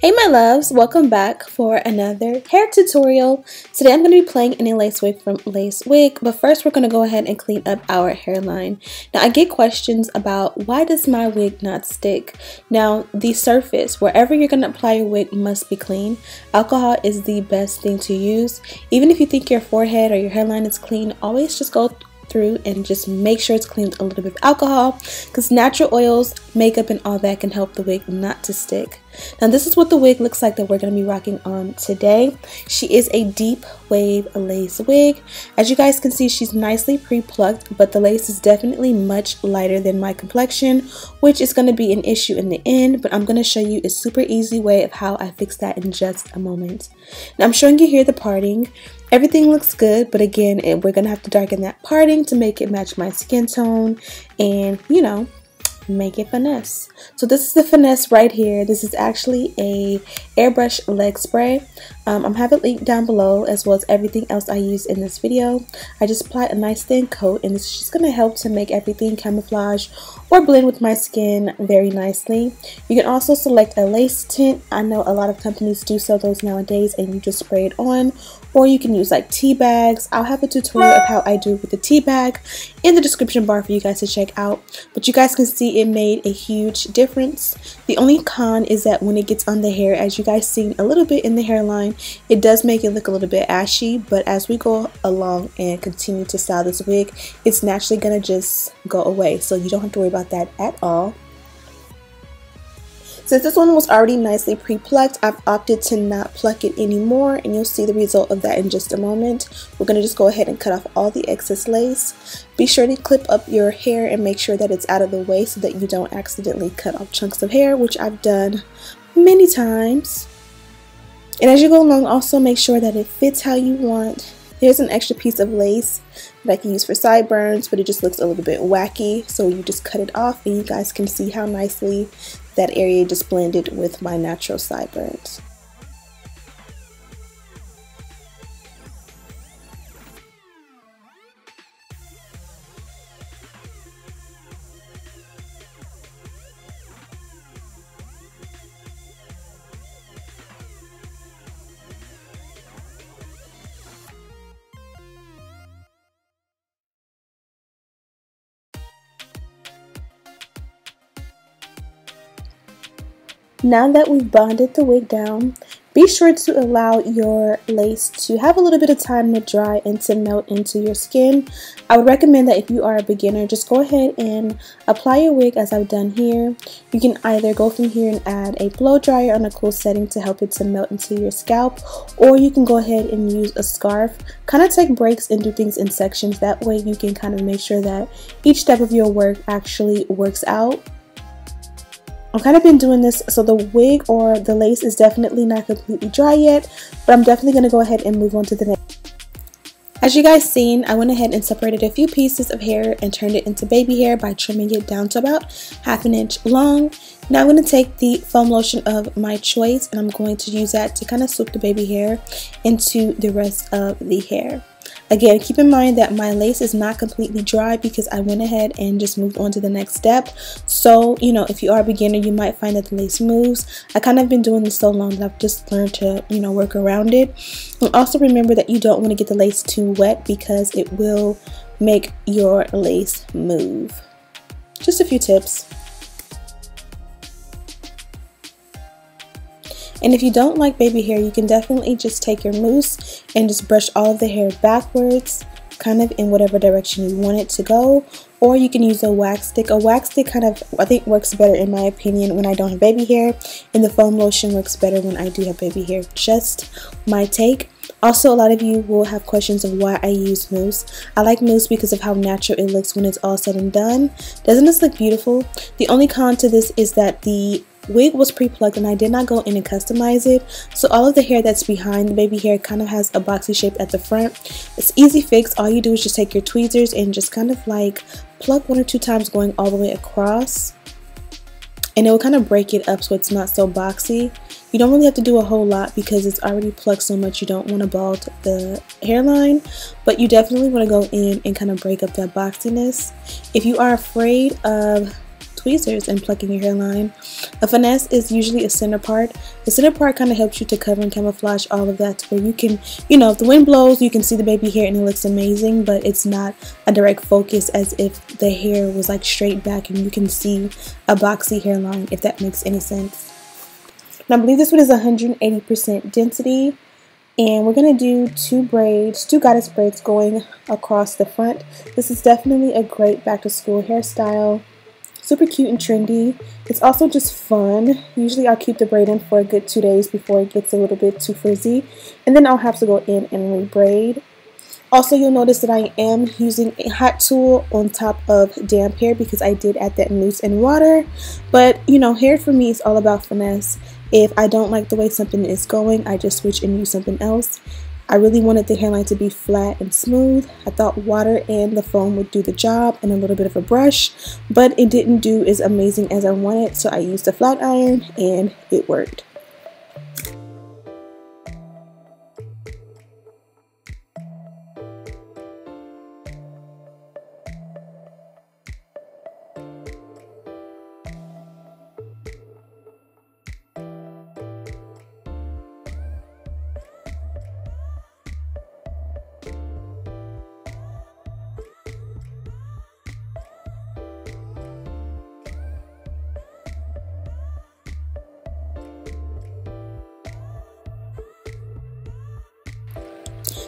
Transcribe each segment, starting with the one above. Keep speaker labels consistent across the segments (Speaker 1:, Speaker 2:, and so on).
Speaker 1: Hey my loves, welcome back for another hair tutorial. Today I'm going to be playing in a lace wig from WIGS, but first we're going to go ahead and clean up our hairline. Now I get questions about why does my wig not stick? Now the surface, wherever you're going to apply your wig, must be clean. Alcohol is the best thing to use. Even if you think your forehead or your hairline is clean, always just go through and just make sure it's cleaned a little bit with alcohol, because natural oils, makeup, and all that can help the wig not to stick. Now this is what the wig looks like that we're going to be rocking on today. She is a deep wave lace wig. As you guys can see, she's nicely pre-plucked, but the lace is definitely much lighter than my complexion, which is going to be an issue in the end, but I'm going to show you a super easy way of how I fix that in just a moment. Now I'm showing you here the parting. Everything looks good, but again, we're going to have to darken that parting to make it match my skin tone and, you know, make it finesse. So this is the finesse right here. This is actually a airbrush leg spray. I have it linked down below, as well as everything else I use in this video. I just apply a nice thin coat, and this is just going to help to make everything camouflage or blend with my skin very nicely. You can also select a lace tint. I know a lot of companies do sell those nowadays, and you just spray it on, or you can use like tea bags. I'll have a tutorial of how I do it with the tea bag in the description bar for you guys to check out. But you guys can see it made a huge difference. The only con is that when it gets on the hair, as you guys seen a little bit in the hairline, it does make it look a little bit ashy, but as we go along and continue to style this wig, it's naturally gonna just go away, so you don't have to worry about that at all. Since this one was already nicely pre-plucked, I've opted to not pluck it anymore, and you'll see the result of that in just a moment. We're going to just go ahead and cut off all the excess lace. Be sure to clip up your hair and make sure that it's out of the way so that you don't accidentally cut off chunks of hair, which I've done many times. And as you go along, also make sure that it fits how you want. Here's an extra piece of lace that I can use for sideburns, but it just looks a little bit wacky, so you just cut it off, and you guys can see how nicely that area just blended with my natural sideburns. Now that we've bonded the wig down, be sure to allow your lace to have a little bit of time to dry and to melt into your skin. I would recommend that if you are a beginner, just go ahead and apply your wig as I've done here. You can either go from here and add a blow dryer on a cool setting to help it to melt into your scalp, or you can go ahead and use a scarf. Kind of take breaks and do things in sections. That way you can kind of make sure that each step of your work actually works out. I've kind of been doing this, so the wig or the lace is definitely not completely dry yet, but I'm definitely going to go ahead and move on to the next. As you guys seen, I went ahead and separated a few pieces of hair and turned it into baby hair by trimming it down to about ½ an inch long. Now I'm going to take the foam lotion of my choice, and I'm going to use that to kind of swoop the baby hair into the rest of the hair. Again, keep in mind that my lace is not completely dry because I went ahead and just moved on to the next step. So, you know, if you are a beginner, you might find that the lace moves. I kind of been doing this so long that I've just learned to, you know, work around it. And also remember that you don't want to get the lace too wet because it will make your lace move. Just a few tips. And if you don't like baby hair, you can definitely just take your mousse and just brush all of the hair backwards, kind of in whatever direction you want it to go. Or you can use a wax stick. A wax stick kind of, I think, works better in my opinion when I don't have baby hair, and the foam lotion works better when I do have baby hair. Just my take. Also, a lot of you will have questions of why I use mousse. I like mousse because of how natural it looks when it's all said and done. Doesn't this look beautiful? The only con to this is that the wig was pre-plucked and I did not go in and customize it, so all of the hair that's behind the baby hair kind of has a boxy shape at the front. It's easy fix. All you do is just take your tweezers and just kind of like pluck 1 or 2 times going all the way across, and it will kind of break it up so it's not so boxy. You don't really have to do a whole lot because it's already plucked so much. You don't want to bald the hairline, but you definitely want to go in and kind of break up that boxiness. If you are afraid of tweezers and plucking your hairline. A finesse is usually a center part. The center part kind of helps you to cover and camouflage all of that, to where you can, you know, if the wind blows, you can see the baby hair and it looks amazing, but it's not a direct focus as if the hair was like straight back and you can see a boxy hairline, if that makes any sense. And I believe this one is 180% density. And we're going to do two goddess braids going across the front. This is definitely a great back to school hairstyle. Super cute and trendy. It's also just fun. Usually I'll keep the braid in for a good 2 days before it gets a little bit too frizzy. And then I'll have to go in and re-braid. Also, you'll notice that I am using a hot tool on top of damp hair because I did add that mousse and water. But, you know, hair for me is all about finesse. If I don't like the way something is going, I just switch and use something else. I really wanted the hairline to be flat and smooth. I thought water and the foam would do the job and a little bit of a brush, but it didn't do as amazing as I wanted, so I used a flat iron and it worked.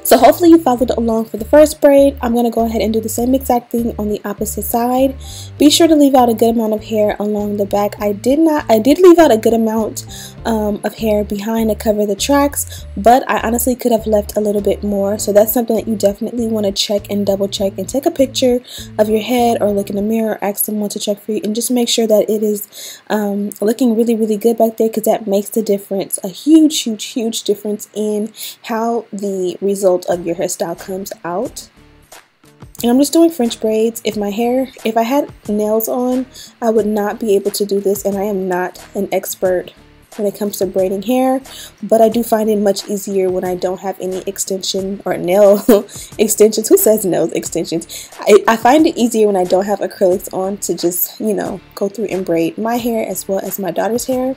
Speaker 1: So hopefully you followed along for the first braid. I'm going to go ahead and do the same exact thing on the opposite side. Be sure to leave out a good amount of hair along the back. I did leave out a good amount of hair behind to cover the tracks, but I honestly could have left a little bit more. So that's something that you definitely want to check and double check and take a picture of your head or look in the mirror or ask someone to check for you and just make sure that it is looking really, really good back there, because that makes the difference, a huge, huge, huge difference in how the result of your hairstyle comes out. And I'm just doing French braids. If I had nails on, I would not be able to do this, and I am not an expert when it comes to braiding hair, but I do find it much easier when I don't have any extension or nail extensions. Who says nail extensions? I find it easier when I don't have acrylics on to just, you know, go through and braid my hair as well as my daughter's hair.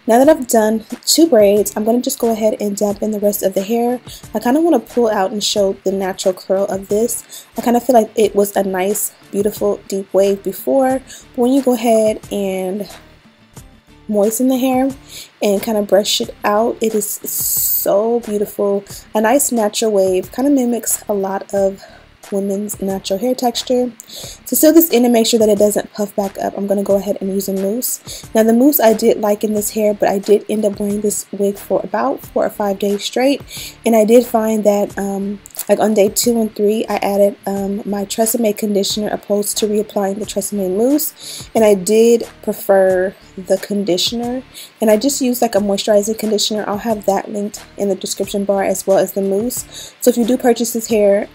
Speaker 1: Now that I've done two braids, I'm going to just go ahead and dampen the rest of the hair. I kind of want to pull out and show the natural curl of this. I kind of feel like it was a nice, beautiful, deep wave before. But when you go ahead and moisten the hair and kind of brush it out, it is so beautiful. A nice natural wave, kind of mimics a lot of women's natural hair texture. To seal this in and make sure that it doesn't puff back up, I'm going to go ahead and use a mousse. Now the mousse I did like in this hair, but I did end up wearing this wig for about 4 or 5 days straight, and I did find that like on day 2 and 3 I added my Tresemme conditioner opposed to reapplying the Tresemme mousse, and I did prefer the conditioner, and I just used like a moisturizing conditioner. I'll have that linked in the description bar as well as the mousse. So if you do purchase this hair,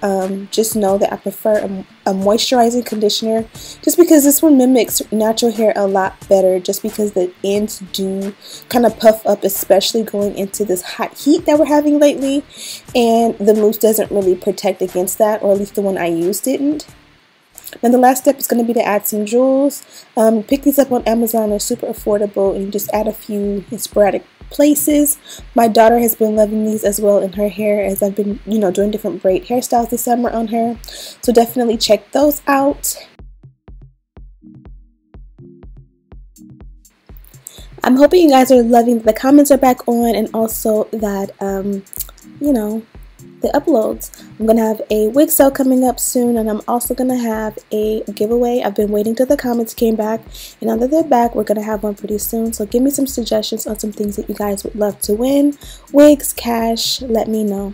Speaker 1: just know that I prefer a moisturizing conditioner, just because this one mimics natural hair a lot better, just because the ends do kind of puff up, especially going into this hot heat that we're having lately, and the mousse doesn't really protect against that, or at least the one I used didn't. Now the last step is going to be to add some jewels. Pick these up on Amazon. They're super affordable, and you just add a few in sporadic places. My daughter has been loving these as well in her hair, as I've been, you know, doing different braid hairstyles this summer on her. So definitely check those out. I'm hoping you guys are loving that the comments are back on, and also that you know, the uploads. I'm gonna have a wig sale coming up soon, and I'm also gonna have a giveaway. I've been waiting till the comments came back, and now that they're back, we're gonna have one pretty soon. So give me some suggestions on some things that you guys would love to win. Wigs, cash, let me know.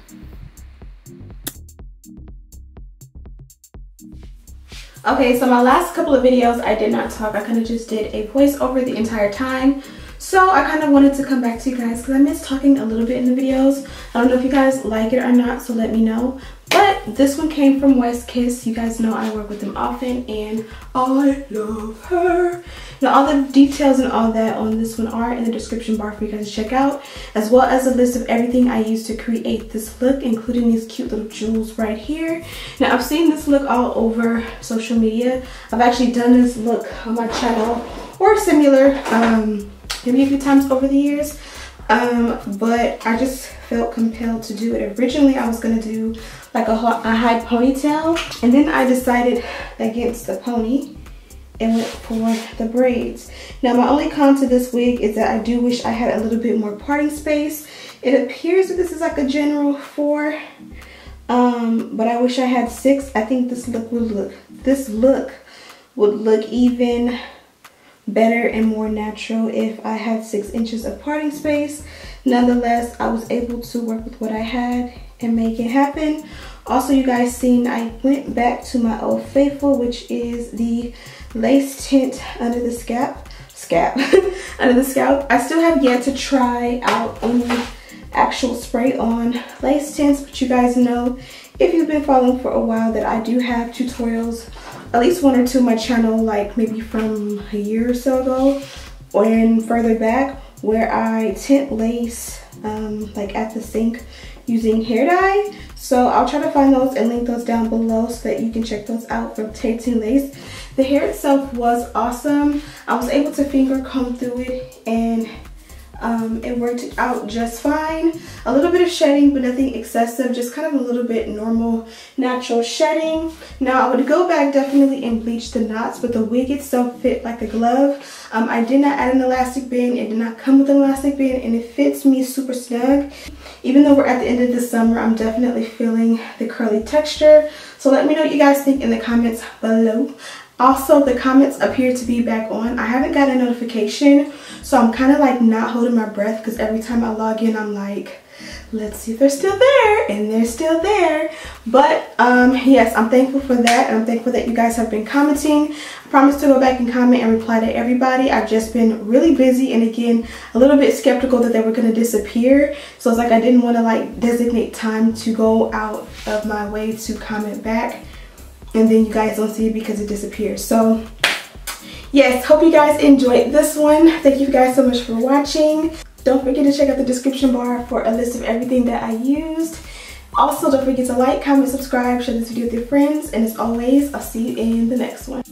Speaker 1: Okay, so my last couple of videos I did not talk. I kind of just did a voiceover the entire time. So I kind of wanted to come back to you guys because I miss talking a little bit in the videos. I don't know if you guys like it or not, so let me know. But this one came from Westkiss. You guys know I work with them often and I love her. Now all the details and all that on this one are in the description bar for you guys to check out, as well as a list of everything I used to create this look, including these cute little jewels right here. Now I've seen this look all over social media. I've actually done this look on my channel or similar maybe a few times over the years, but I just felt compelled to do it. Originally I was gonna do like a high ponytail, and then I decided against the pony and went for the braids. Now my only con to this wig is that I do wish I had a little bit more parting space. It appears that this is like a general 4, but I wish I had 6. I think this look would look even better and more natural if I had 6 inches of parting space. Nonetheless, I was able to work with what I had and make it happen. Also, you guys seen I went back to my old faithful, which is the lace tint under the scalp. Under the scalp. I still have yet to try out any actual spray on lace tints, but you guys know, if you've been following for a while, that I do have tutorials, at least 1 or 2 on my channel, like maybe from a year or so ago or further back, where I tint lace like at the sink using hair dye. So I'll try to find those and link those down below so that you can check those out for tinting lace. The hair itself was awesome. I was able to finger comb through it and it worked out just fine. A little bit of shedding, but nothing excessive, just kind of a little bit normal, natural shedding. Now I would go back definitely and bleach the knots, but the wig itself fit like a glove. I did not add an elastic band. It did not come with an elastic band, and it fits me super snug. Even though we're at the end of the summer, I'm definitely feeling the curly texture. So let me know what you guys think in the comments below. Also, the comments appear to be back on. I haven't got a notification, so I'm kind of like not holding my breath, because every time I log in, I'm like, let's see if they're still there, and they're still there. But yes, I'm thankful for that, and I'm thankful that you guys have been commenting. I promise to go back and comment and reply to everybody. I've just been really busy, and again, a little bit skeptical that they were going to disappear. So it's like I didn't want to like designate time to go out of my way to comment back, and then you guys don't see it because it disappears. So yes, hope you guys enjoyed this one. Thank you guys so much for watching. Don't forget to check out the description bar for a list of everything that I used. Also, don't forget to like, comment, subscribe, share this video with your friends, and as always, I'll see you in the next one.